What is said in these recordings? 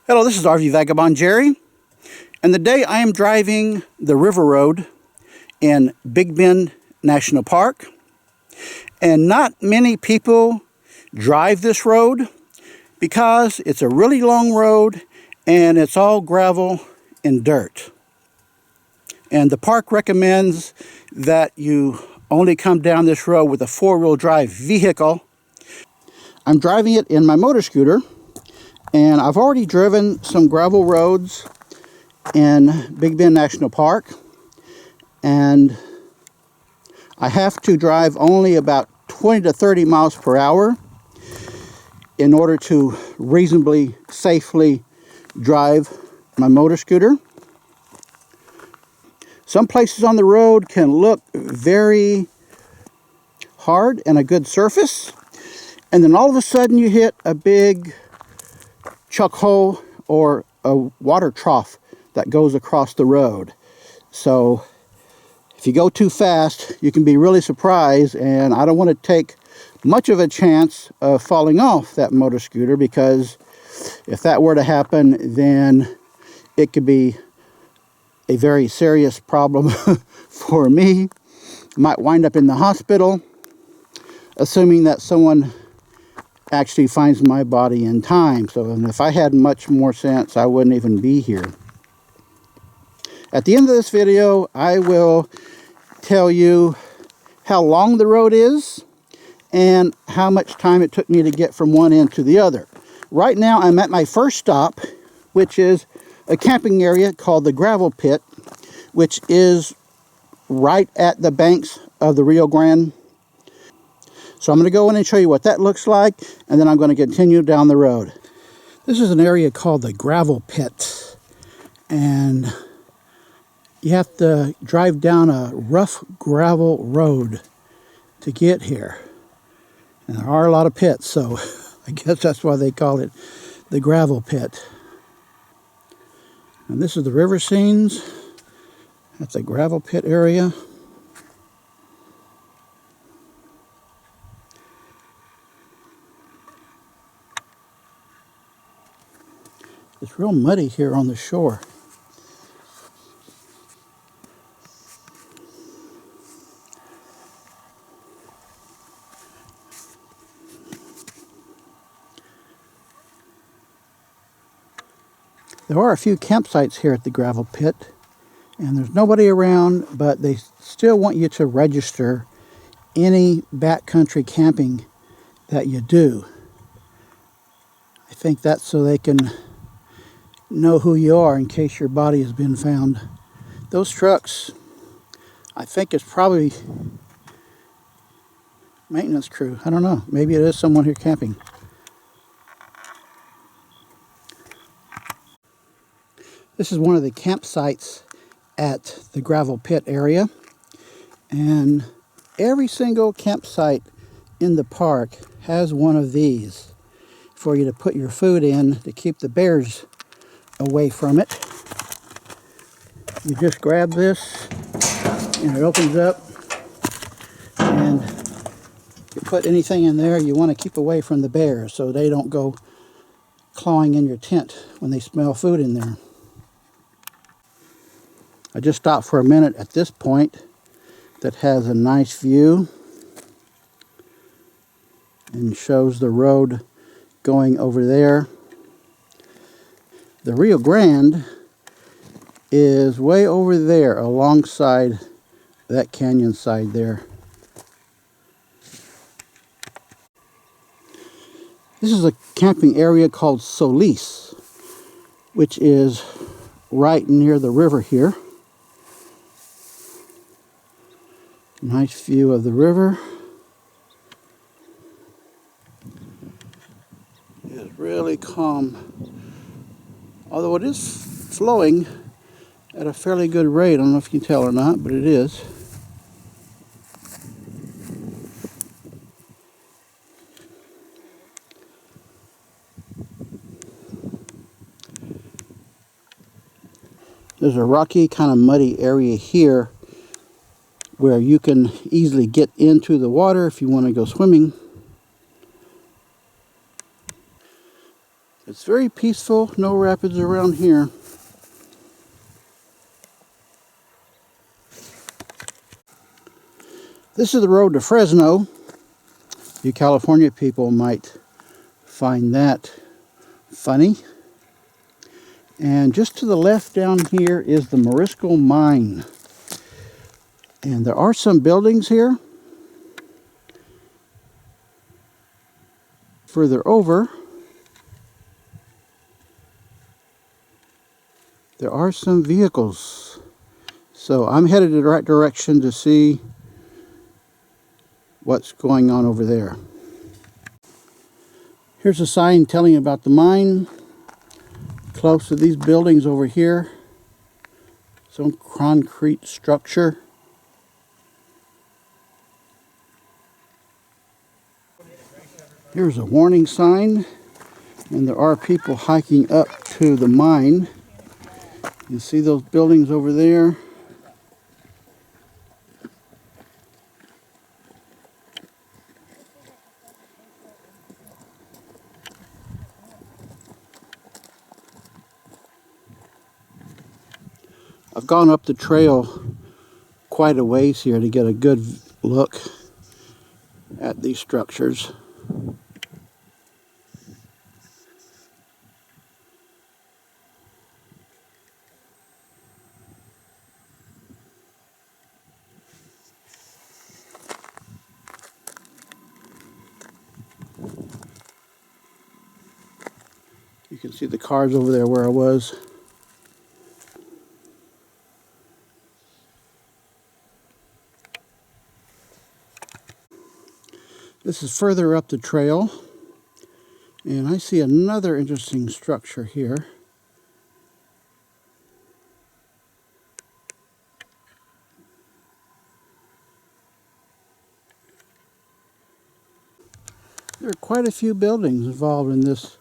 Hello, this is RV Vagabond Jerry, and today I am driving the River Road in Big Bend National Park. And not many people drive this road because it's a really long road and it's all gravel and dirt. And the park recommends that you only come down this road with a four-wheel drive vehicle. I'm driving it in my motor scooter, and I've already driven some gravel roads in Big Bend National Park, and I have to drive only about 20 to 30 miles per hour in order to reasonably safely drive my motor scooter. Some places on the road can look very hard and a good surface, and then all of a sudden you hit a big chuck hole or a water trough that goes across the road. So if you go too fast, you can be really surprised, and I don't want to take much of a chance of falling off that motor scooter, because if that were to happen, then it could be a very serious problem for me. Might wind up in the hospital, assuming that someone actually finds my body in time. So if I had much more sense, I wouldn't even be here. At the end of this video, I will tell you how long the road is and how much time it took me to get from one end to the other. Right now, I'm at my first stop, which is a camping area called the Gravel Pit, which is right at the banks of the Rio Grande. So I'm going to go in and show you what that looks like, and then I'm going to continue down the road. This is an area called the Gravel Pit, and you have to drive down a rough gravel road to get here. And there are a lot of pits, so I guess that's why they call it the Gravel Pit. And this is the river scenes at the Gravel Pit area. It's real muddy here on the shore. There are a few campsites here at the Gravel Pit, and there's nobody around, but they still want you to register any backcountry camping that you do. I think that's so they can know who you are in case your body has been found. Those trucks, I think it's probably maintenance crew. I don't know. Maybe it is someone here camping. This is one of the campsites at the Gravel Pit area, and every single campsite in the park has one of these for you to put your food in to keep the bears away from it. You just grab this and it opens up, and you put anything in there you want to keep away from the bears so they don't go clawing in your tent when they smell food in there. I just stopped for a minute at this point that has a nice view and shows the road going over there. The Rio Grande is way over there alongside that canyon side there. This is a camping area called Solis, which is right near the river here. Nice view of the river. It is really calm, although it is flowing at a fairly good rate. I don't know if you can tell or not, but it is. There's a rocky, kind of muddy area here where you can easily get into the water if you want to go swimming. It's very peaceful, no rapids around here. This is the road to Fresno. You California people might find that funny. And just to the left down here is the Morisco Mine. And there are some buildings here. Further over, there are some vehicles. So I'm headed in the right direction to see what's going on over there. Here's a sign telling about the mine. Close to these buildings over here. Some concrete structure. Here's a warning sign. And there are people hiking up to the mine. You see those buildings over there? I've gone up the trail quite a ways here to get a good look at these structures. You can see the cars over there where I was. This is further up the trail, and I see another interesting structure here. There are quite a few buildings involved in this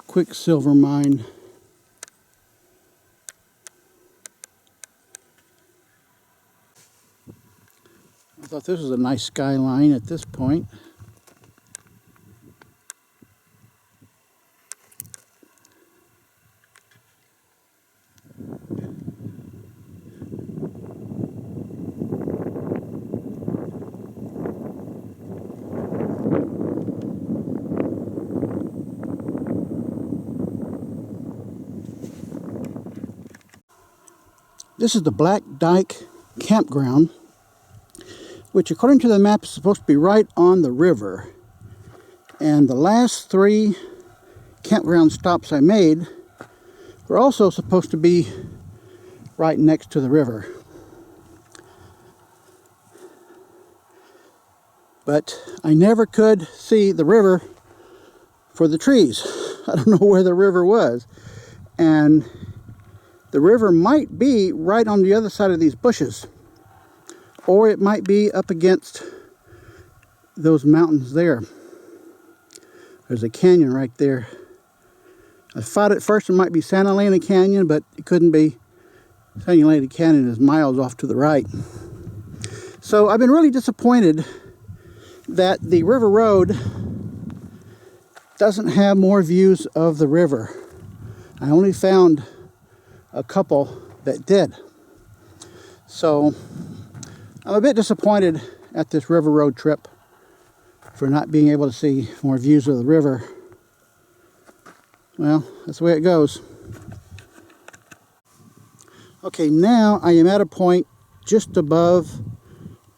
quicksilver mine. I thought this was a nice skyline at this point. This is the Black Dyke Campground, which according to the map is supposed to be right on the river. And the last 3 campground stops I made were also supposed to be right next to the river. But I never could see the river for the trees. I don't know where the river was. And the river might be right on the other side of these bushes. Or it might be up against those mountains there. There's a canyon right there. I thought at first it might be Santa Elena Canyon, but it couldn't be. Santa Elena Canyon is miles off to the right. So I've been really disappointed that the river road doesn't have more views of the river. I only found a couple that did. So I'm a bit disappointed at this river road trip for not being able to see more views of the river. Well, that's the way it goes. Okay, now I am at a point just above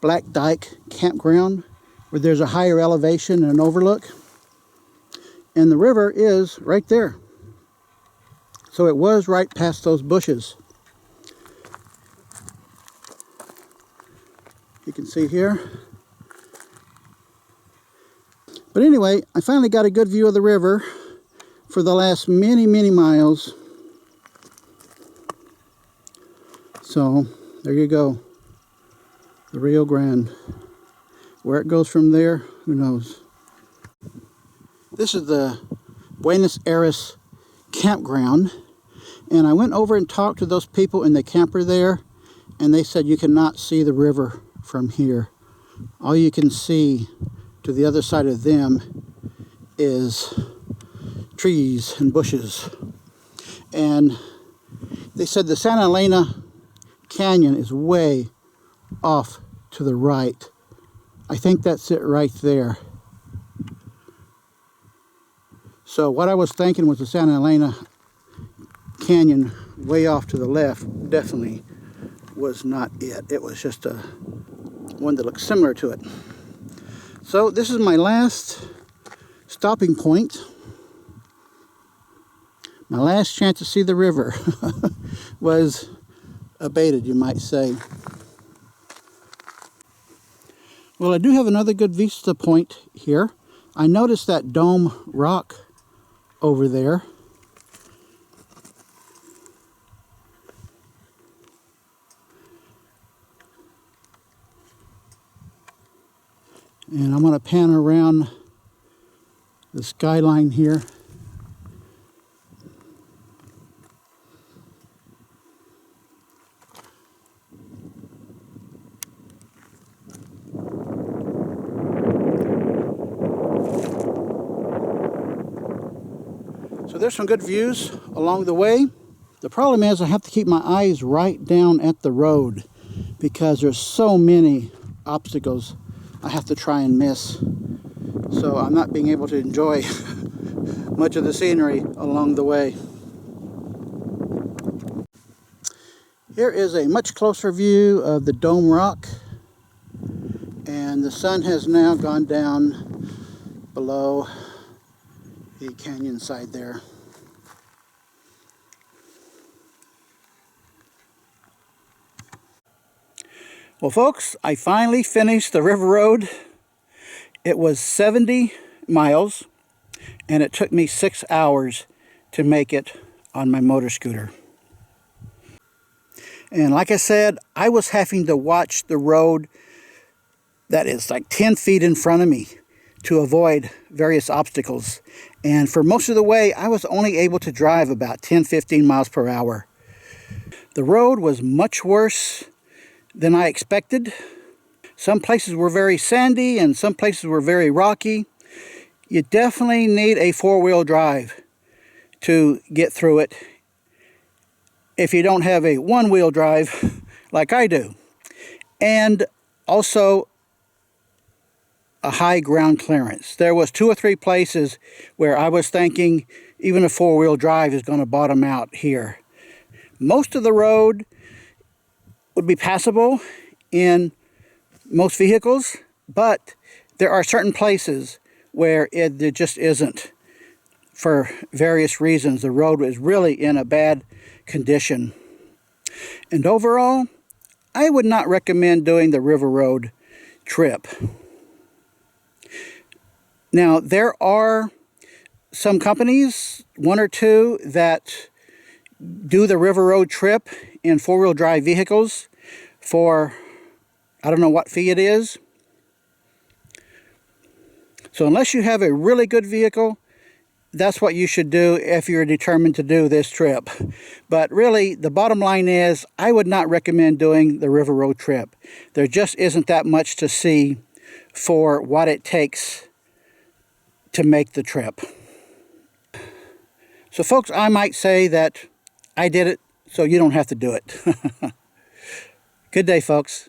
Black Dyke Campground where there's a higher elevation and an overlook. And the river is right there. So it was right past those bushes. You can see here. But anyway, I finally got a good view of the river for the last many, many miles. So there you go. The Rio Grande. Where it goes from there, who knows? This is the Buenos Aires campground, and I went over and talked to those people in the camper there, and they said you cannot see the river from here. All you can see to the other side of them is trees and bushes. And they said the Santa Elena Canyon is way off to the right. I think that's it right there. So what I was thinking was the Santa Elena Canyon way off to the left definitely was not it. It was just a one that looked similar to it. So this is my last stopping point. My last chance to see the river was abated, you might say. Well, I do have another good vista point here. I noticed that dome rock over there. And I'm going to pan around the skyline here. So there's some good views along the way. The problem is I have to keep my eyes right down at the road because there's so many obstacles I have to try and miss. So I'm not being able to enjoy much of the scenery along the way. Here is a much closer view of the Dome Rock. And the sun has now gone down below the canyon side there. Well, folks, I finally finished the river road. It was 70 miles, and it took me 6 hours to make it on my motor scooter. And like I said, I was having to watch the road that is like 10 feet in front of me to avoid various obstacles. And for most of the way, I was only able to drive about 10-15 miles per hour. The road was much worse than I expected. Some places were very sandy and some places were very rocky. You definitely need a four-wheel drive to get through it if you don't have a one-wheel drive like I do. And also a high ground clearance. There was 2 or 3 places where I was thinking even a four-wheel drive is going to bottom out here. Most of the road would be passable in most vehicles, but there are certain places where it just isn't for various reasons. The road was really in a bad condition. And overall, I would not recommend doing the river road trip. Now, there are some companies, 1 or 2, that do the river road trip in four-wheel drive vehicles for, I don't know what fee it is. So unless you have a really good vehicle, that's what you should do if you're determined to do this trip. But really, the bottom line is, I would not recommend doing the river road trip. There just isn't that much to see for what it takes to make the trip. So folks, I might say that I did it so you don't have to do it. Good day, folks.